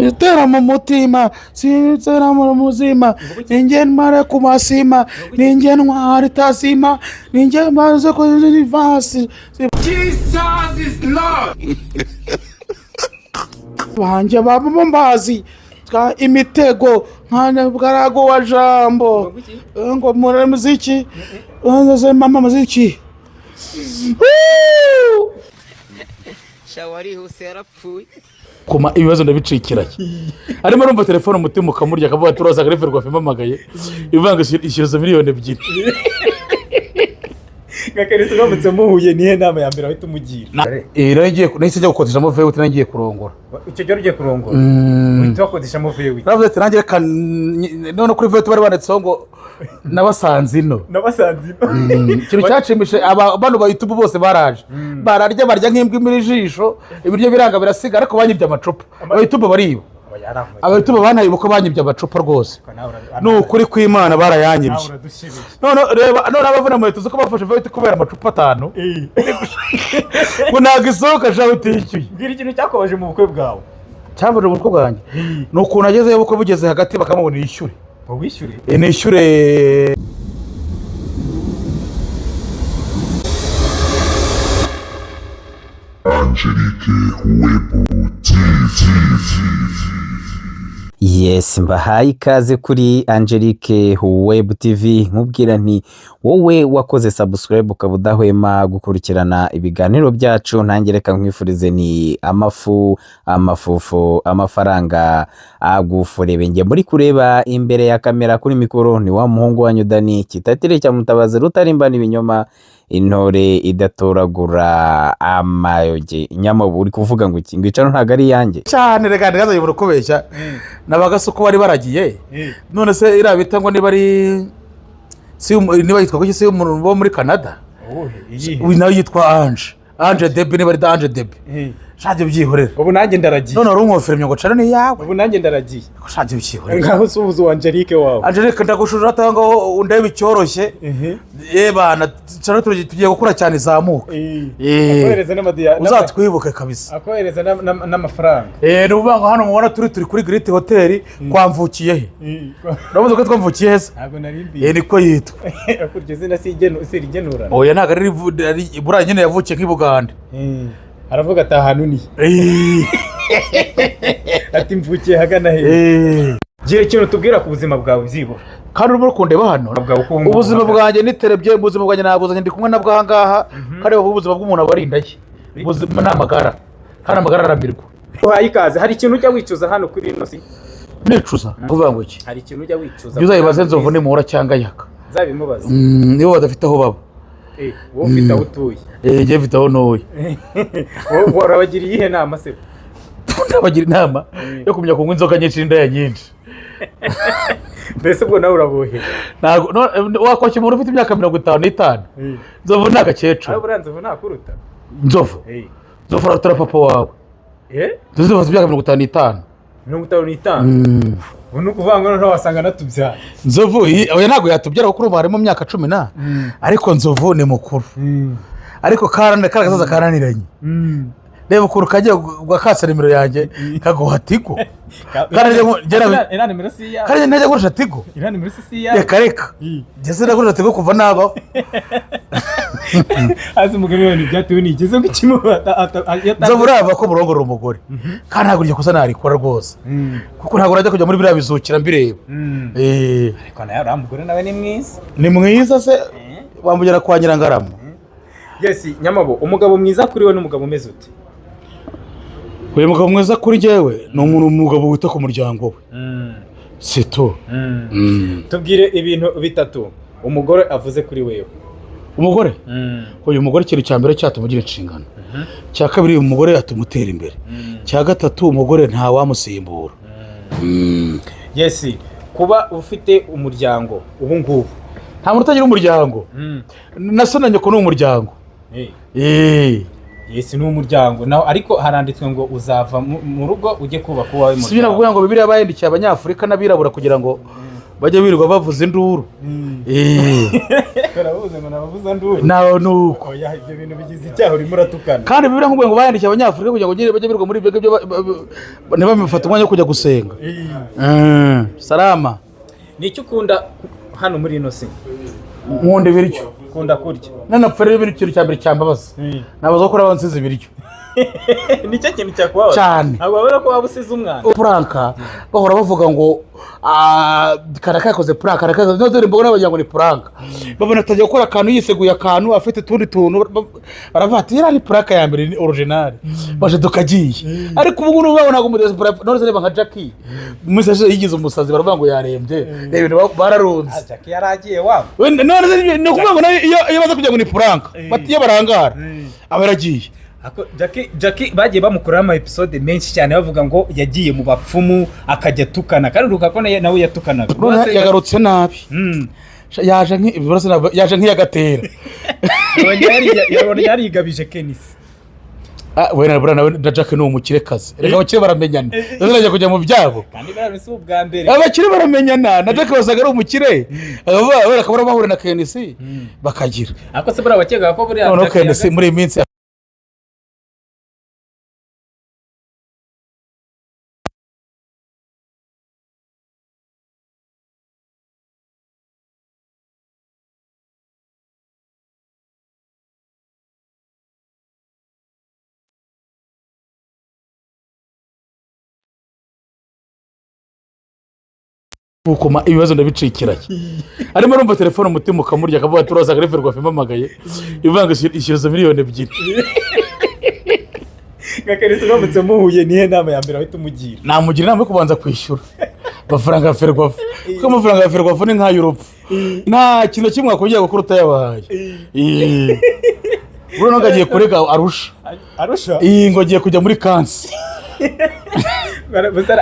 Itera mu mutima sitera mu muzima ninjye mare ku masima ninjye ntwari tasima ninjye maze ko universe Jesus is Lord banje baba mbazi twa imitego nkana bwarago wa jambo ngo muri muziki nze mama muziki shawari hose yarapfuye kuma ibibazo ndabicikiranye arimo numva telefone umutima ukamurya akavuga turaza gareverwa fimamagaye ivanga ishyuza miliyoni 2 gakarese bamutse muhuye nihe nama ya mbere ahita umugira ngiye nahise njya gukodesha mu vewe nangiye kurongora icyo gihe ugiye kurongora uhita wakodesha mu vewe navuze ati nangiye none kuri vewe bari banditseho ngo nabasanze ino ikintu cyacimishe abantu ba YouTube bose baraje bararya barya nk'imbwa imira ijisho ibiryo biranga birasiga ariko banyibye amacupa ba YouTube bariba aba YouTube banayiba ko banyibye amacupa rwose n'ukuri kw'Imana barayanyibye none reba none abavuna mu leta zo ko bafashe vewe kubera amacupa 5 ngo nagisohoka jaho utishyuye ngira ikintu cyakobaje mu bukwe bwawe cyavuje mu bukwe bwanjye nuko nagezeyo ubukwe bugeze hagati bakamubona yishyure wishyure nishyure Angelique Web TV. Yes, mbahaye ikaze kuri Angelique Web TV nkubwira nti wowe wakoze subscribe ukabudahwema gukurikirana ibiganiro byacu ntangereka nkwifurize ni amafufo amafaranga agufurebe nge muri kureba imbere ya kamera kuri mikoro ni wa muhungu wanyu Dani kitatire cya mutabazi rutarimbana ibinyoma intore idatoragura amayoge nyamo uri kuvuga ngo iki ngicano ntago ari yanjye cyane reka ndazayobora kubeshya nabagasuko bari baragiye none se irabita ngo niba ari niba yitwa ko se umuntu wo muri Canada nawe yitwa Ange Debe niba ari Ange Debe shaje byihorera ubu nanjye ndaragiye none ari umwofere ngo cara ni yawe ubu nanjye ndaragiye shaje byihorera ngaho subuzo wa Angelique wawe Angelique ndagushura atanga undebe icyoroshye bana cara tugiye gukura cyane izamuka akohereza n'amadiya uzatwibuke kabisa akohereza n'amafaranga nuvuga ngo hano mubona turi kuri Great Hotel kwamvukiye he uramuze ko twamvukiye heza ntago narimbiye niko yitwa akuryo zina sirigenura oya ntago ari buraya nyene yavukiye nk'Ibugande aravuga ati ahantu ni ati mvukiye hagana he gira ikintu tubwira ku buzima bwawe byibura kandi urimo kundeba hano ubuzima bwanjye niterebye ubuzima bwanjye nabuzanye ndi kumwe nabwo ahangaha kandi ubuzima bw'umuntu abarindaye ubuzima n'amagara kandi amagara aramirwa uhaye ikaze hari ikintu ujya wicuza hano kuri ino si nicuza kuvuga ngo iki hari ikintu ujya wicuza uzayibaze nzovu ni muhora cyangwa yaka zabimubaza nibo badafite aho baba wowe ufite aho utuye njye mfite aho ntuye wowe urabagiriye ihe nama se ndabagira inama yo kumenya kunywa inzoga nyinshi n'indaya nyinshi mbese ubwo nawe urabohera wakwakira umuntu ufite imyaka 55 nzovu ni agakecuru aho buriya nzovu ntakuruta nzovu aruta papa wawe nzovu afite imyaka 55 ubu ni ukuvuga ngo noneho wasanga anatubyara nzovu oya ntabwo yatubyara kuko ubu harimo imyaka 10 ariko nzovu ni mukuru ariko karagasaza karaniranye reba ukuntu kagiye gakasa nimero yanjye kaguha tigo kandi najya gurisha tigo reka ngeze nagurisha tigo kuva nabaho azi umugabo we ntibyatewe nigeze ku kimubata nzovu urava ko murongorera umugore kandi ntabwo urya kosa narikora rwose kuko ntabwo najya kujya muri biriya bizukira mbireba ariko nawe uriya mugore nawe ni mwiza se wamugera kwa Nyirangarama yesi Nyamabo umugabo mwiza kuri we n'umugabo umeze ute uyu mugabo mwiza kuri njyewe ni umugabo wita ku muryango we sito tubwire ibintu bitatu umugore avuze kuri wewe umugore uyu mugore ikintu cya mbere cyatumugira inshingano cya kabiri uyu mugore atumutera imbere cya gatatu umugore nta wamusimbura yesi kuba ufite umuryango ubu ngubu nta muntu utagira umuryango na so na nyoko ni umuryango yesi ni umuryango naho ariko haranditswe ngo uzava mu rugo ujye kubaka uwawe muryango sibira kuvuga ngo Bibiliya bayendikiye abanyafurika n'abirabura kugira ngo bajya birirwa bavuza induru. baravuze ngo nabavuza nduru naho nuko oya ibyo bintu bigize icyaha urimo uratukana kandi bibira nk'ubwo ngo bayandikiye abanyafurika kugira ngo bajye birirwa muri ibyo ngibyo ntibamufate umwanya wo kujya gusenga. Salama. nicyo ukunda hano muri ino si nkunda ibiryo ukunda kurya nanapfa rero ikintu cya mbere cyambabaza nabaza ko abansize ibiryo nicyo kintu cyakubabaza cyane. ntabwo babona ko waba usize umwana puranka bahora bavuga ngo karakakoze puranka karakakoze no dore mbona bagira ngo ni puranka babona atajya gukora akantu yiseguye akantu afite tundi tuntu baravuga ati yari puranka ya mbere ni original baje tukagiye ariko ubu ngubu babona ngo umudesi puranka none se nka Jackie umusaje yigize umusazi baravuga ngo yarembye ibintu bararunze Jackie yaragiye wabo none se no kuvuga ngo iyo baza kugira ngo ni puranka batiye barangara abaragiye. Jackie bagiye bamukorera ama episode menshi cyane bavuga ngo yagiye mu bapfumu akajya tukana kandi uruka ko nawe yatukanaga yagarutse nabi. yaje nk'iyagatera yabona yarigabije Kenisi. wena nawe na Jackie ni umukirekazi reka abakire baramenyana bazajya kujya mu byabo kandi barabise ubwa mbere abakire baramenyana na Jackie wasaga ari umukire akaba akaba bahura na Kenisi bakagira ako se bura bakega ko buri no Kenisi muri iyi minsi ukoma ibibazo ndabicikiranye arimo arumva telefone umutima ukamurya akavuga turaza Reverwa Fimamagaye ivanga ishyuza miliyoni 2 Gakenisi bamutse muhuye nihe nama ya mbere ahita umugira namugira inama yo kubanza kwishyura amafaranga ya Ferwafa kuko amafaranga ya Ferwafa ni nka Europe nta kintu kimwe akongera gukora utayabahaye. Bro nagagiye kurega Arusha ngo agiye kujya muri kansi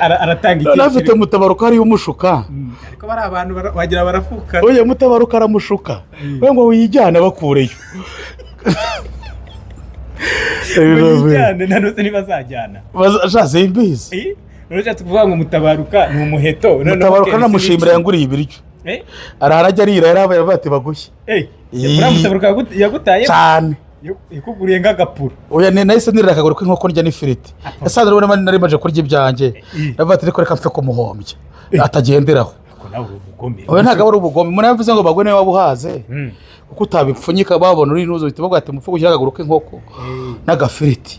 aratanga iki afite Mutabaruka ari umushuka ariko bari abantu bagira barafuka oye Mutabaruka aramushuka we ngo wijyana bakureyo wijyana nanose ntibazajyana bashaze imbizi urashatse kuvuga ngo Mutabaruka ni umuheto Mutabaruka namushimira yanguriye ibiryo ararajya arira yarabaye bati bagushye Mutabaruka yagutaye cyane ikuguriye nk'agapuro oya nahise nirira akaguru k'inkoko ndya n'ifiriti yasanze rero nari maje kurya ibyanjye ndavuga ati reko reka mfe kumuhombya atagenderaho oya ntabwo ari ubugome umuntu yavuze ngo bagwe niwe wabuhaze kuko utabipfunyika babona uri nuzo uhita bavuga ati mupfe gushyira akaguru k'inkoko n'agafiriti.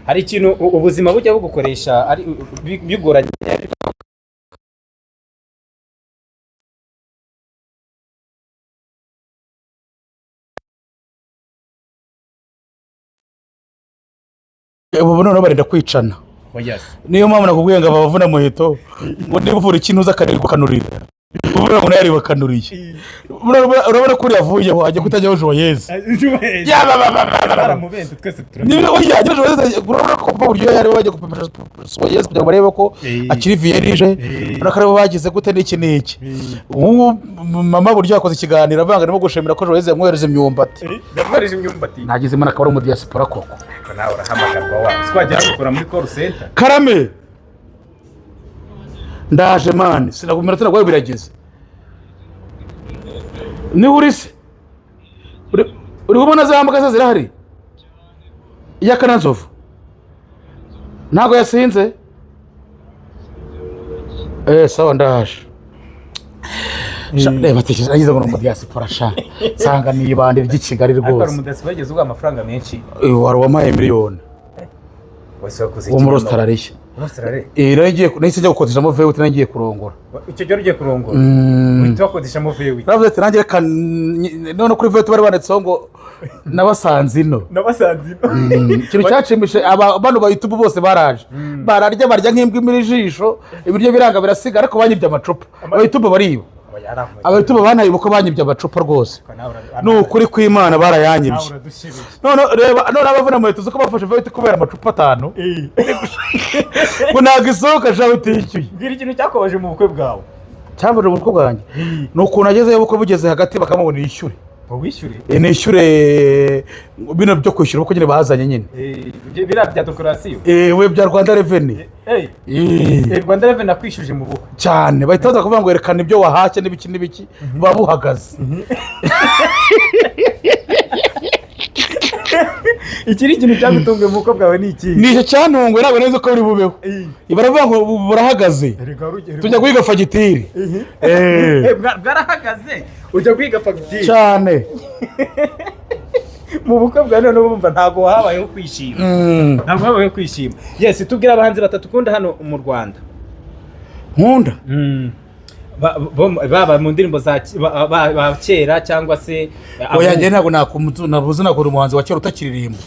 hari ikintu ubuzima bujya bugukoresha ari bigoranye ubu none barenda kwicana niyo mpamvu nakubwiye ngo abavuna muheto ngo niba uvura ikintu uza akarirwa kanurira ubura ngo nayari bakanuriye urabona ko yavuyeho ajya kutajyaho Joyeuse baramubenze twese niba ujyanye Joyeuse urabona ko buryo yari bajya gupimira Joyeuse kugira ngo barebe ko akiri vierge urako bagize gute n'iki n'iki ubu mama buryo yakoze ikiganiro avanga no gushimira ko Joyeuse yamwohereje imyumbati nagize imana akaba ari mu diaspora koko nawe urahamagarwa wa twajya gukora muri call center Karame ndaje mani sinakumira tena kwawe birageze ni urise uri kubona za mbwa zirahari iya Kananzovu ntago yasinze sawa ndaje reba tekeza nagize ngo mu diaspora sha sanga ni ibande ry'Ikigali rwose akora umudasi bageze uga amafaranga menshi wari wamaye miliyoni wese wakoze iki muri Australia ngiye nahise njya gukodeshamo vewe nagiye kurongora icyo gihe ugiye kurongora uhita wakodeshamo vewe navuze ati nanjye none kuri vewe bari banditseho ngo nabasanze ino ikintu cyacimishe abantu ba YouTube bose baraje bararya barya nk'imbwa imira ijisho ibiryo biranga birasiga ariko banyibye amacupa aba YouTube bariba abatuba banayibuka banyibye amacupa rwose n'ukuri kw'Imana barayanyibye none reba none abavuna mu tuzo ko bafashe vewe kubera amacupa 5 ngo ntago isohoka jawe utishyuye ngira ikintu cyakobaje mu bukwe bwawe cyambaje mu bukwe bwanjye nuko nagezeyo bukwe bugeze hagati bakamubona yishyure wishyure nishyure bino byo kwishyura uko nyine bahazanye nyine biriya bya dekorasiyo we bya Rwanda Revenue Rwanda Revenue nakwishyuje mu bukwe cyane bahita baza kuvuga ngo erekana ibyo wahashye n'ibiki buba buhagaze. iki ni ikintu cyagutunguye mu bukwe bwawe ni iki? Nicyo cyantunguye ntabwo neza ko buri bubeho baravuga ngo burahagaze tujya kwiga fagitire bwarahagaze ujya kwiga fagitire cyane mu bukwe bwa none bumva ntabwo habayeho kwishima yes tubwira abahanzi batatu ukunda hano mu Rwanda nkunda baba mu ndirimbo za kera cyangwa se oya njye ntabwo nabuze nakora umuhanzi wa kera utakiririmba.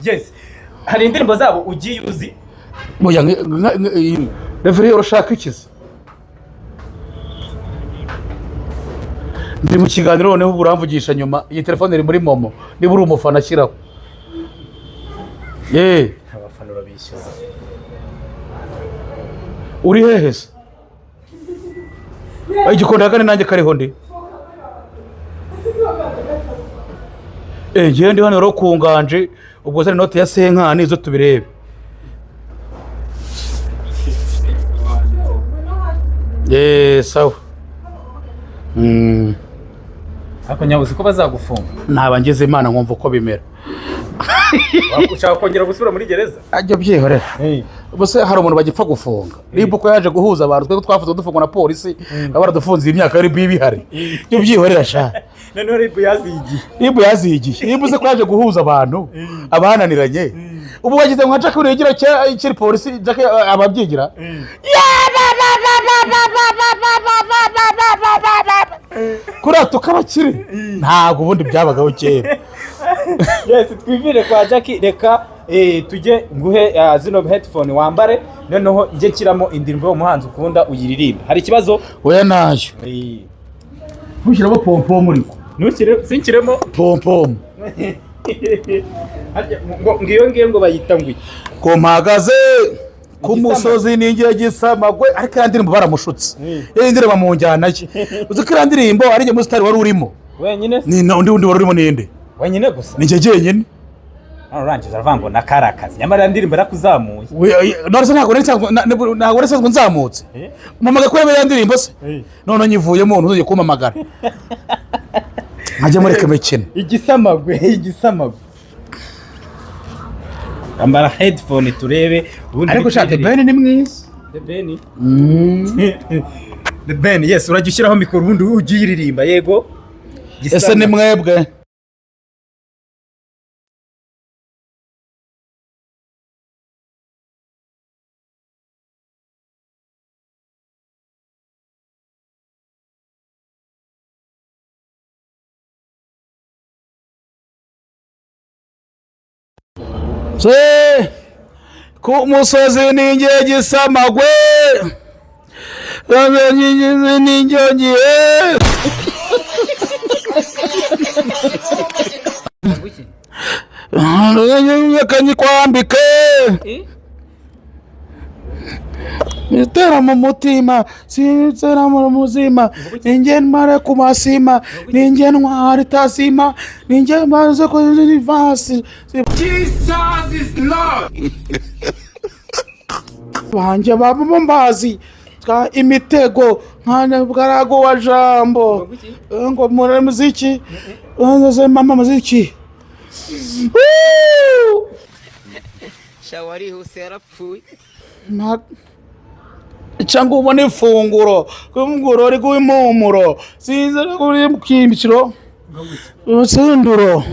yes hari indirimbo zabo ugiye uzi oya Reverend urashaka ikiza ndi mu kiganiro noneho uburamvugisha nyuma iyi telefone iri muri momo niba uri umufana ashyiraho abafana urabishyuza uri hehe se igikondo hagane nanjye kariho ndi ngewe ndi hano rero ku nganje ubwo zari note ya senkani izo tubirebe sawa ariko nyabuze ko bazagufunga ntaba ngeze Imana nkumva uko bimera ushaka kongera gusubira muri gereza ajya byihorera bose hari umuntu bagipfa gufunga ribu ko yaje guhuza abantu twe twafuze dufungwa na polisi abaradufunze imyaka yari bihari byo byihorera sha none ribu yazigiye ribu se ko yaje guhuza abantu abahananiranye ubu wagize nka Jack urigira kiri polisi Jack ababyigira kuri tukabakire ntabwo ubundi byabagaho kera. yes twivire kwa Jack reka tujye nguhe zino headphone wambare noneho njye kiramo indirimbo y'umuhanzi ukunda uyiririmba hari ikibazo oya nayo ntushyiramo pompom uriko sinkiremo pompom ngiyo ngo bayita ngwi ko mpagaze ku musozi ningiye gisamagwe ariko ya ndirimbo baramushutse indirimbo mu njyana ye uzi ko ya ndirimbo ari njye musitari wari urimo wenyine ni undi wari urimo ninde wenyine gusa ni njye jyenyine urangiza aravuga na karakazi nyamara ndirimbo yarakuzamuye none ntabwo nsanzwe nzamutse mpamagaye kureba ya ndirimbo se none nyivuyemo ntuzajye kumpamagara nkajya mureka imikino igisamagwe ambara headphone turebe ariko shaka The Ben ni mwiza The Ben yes urajya ushyiraho mikoro ubundi ugiye iririmba yego ese ni mwebwe ku musozi ninjye gisamagwe ninjye kanyikwambike itera mu mutima sinzera mu muzima ninjye mare ku masima ninjye ntwara itasima ninjye maze ko vasi Jesus is Lord banje baba mbazi twa imitego nkana bwarago wa jambo ngo muri muziki nze mama muziki shawari hose yarapfuye cyangwa ubone ifunguro kumugoro ari guhimumuro sinzara kuri mukimikiro usinduro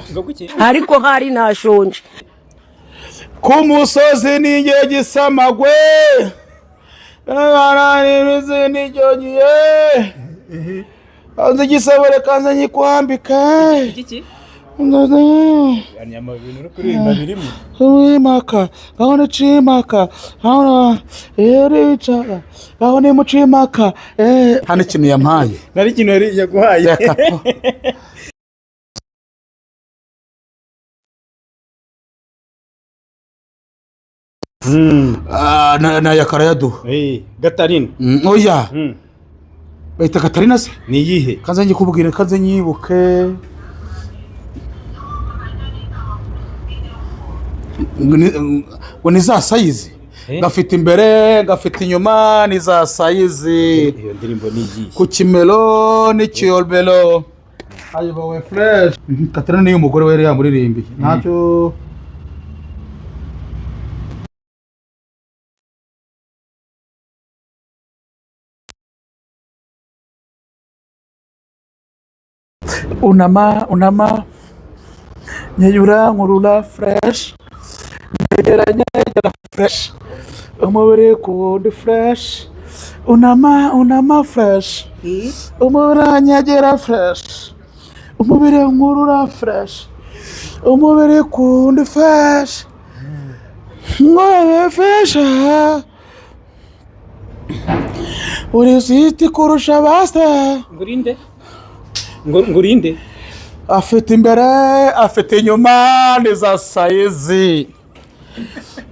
ariko hari ntashonje ku musozi ninjye gisamagwe aranize nijyogiye anze gisabore kanze nyikwambika nyama ibintu uri kuririmba birimo Chimaka, gahone Chimaka, gahone Erica, gahone mu Chimaka. Hano ikintu yampaye. nari ikintu yari yaguhaye. Reka po. Na ya Karayadu. Gatarina. Oya. Bayita Gatarina se? Ni iyihe? Kanze ngikubwire, kanze nyibuke. Ngo ni za sayizi. Gafite imbere, gafite inyuma, ni za sayizi. Iyo ndirimbo ni iyihe? Ku Kimelo n'ikiyorbelo. Ayobowe fresh. Gatarina niyo umugore we yari yamuririmbiye. Ntacyo unama nyeyura nkurura fresh nyegera fresh umubiri kundi fresh unama fresh umubiri nyegera fresh umubiri nkurura fresh umubiri kundi fresh ngoye fresh uri siti kurusha basta ngurinde afite imbere afite inyuma ni za sayizi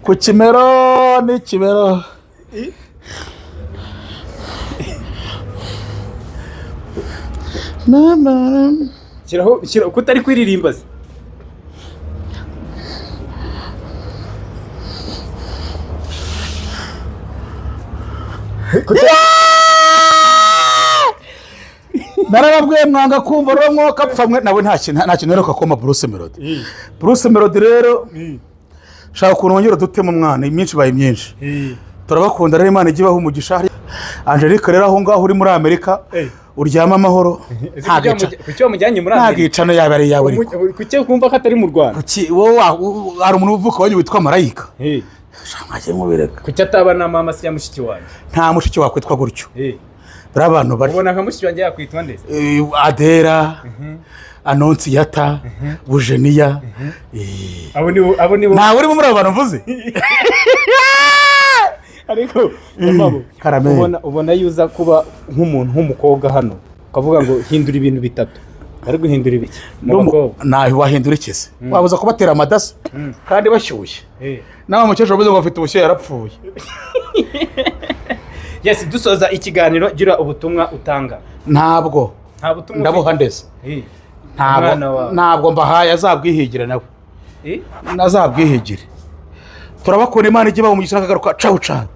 ku Kimero n'ikibero shyiraho kutari kwiririmba se narababwiye mwanga kumva rero mwuka pfamwe nawe nta kintu rero kakoma Bruce Melody. Bruce Melody rero shaka ukuntu wongera dutema umwana imyinshi baye myinshi. Turabakunda rero Imana igibaho umugisha. Angelique rero aho ngaho uri muri Amerika uryama amahoro. Kuki wamujyanye muri Amerika? Ntagicano yawe ari yawe ariko. Kuki kumva ko atari mu Rwanda? Kuki wowe hari umuntu uvuka wanyu witwa Marayika? Shamwaje mubireka. Kuki ataba na mama se ya mushiki wanjye? Nta mushiki wakwitwa gutyo. Dore abantu bari. Ubona nka mushiki wanjye yakwitwa ndese? Adera, Anonsiyata, Bujeniya. Abo ni nta uri muri abantu mvuze. Ariko ubona yuza kuba nk'umuntu nk'umukobwa hano ukavuga ngo hindura ibintu bitatu. Ari guhindura ibiki? Nawe wahindura ikese. Wabuza kubatera amadasa kandi bashyushye. Nawe mukecuru uvuze ngo afite ubushyuhe yarapfuye. Yes, dusoza ikiganiro gira ubutumwa utanga. Ntabwo. Nta butumwa. Ndabuha ndese. Ntabwo mbahaye azabwihigire nawe. Nazabwihigire. Turabakora Imana igiye bamugisha akagaruka cawu cawu.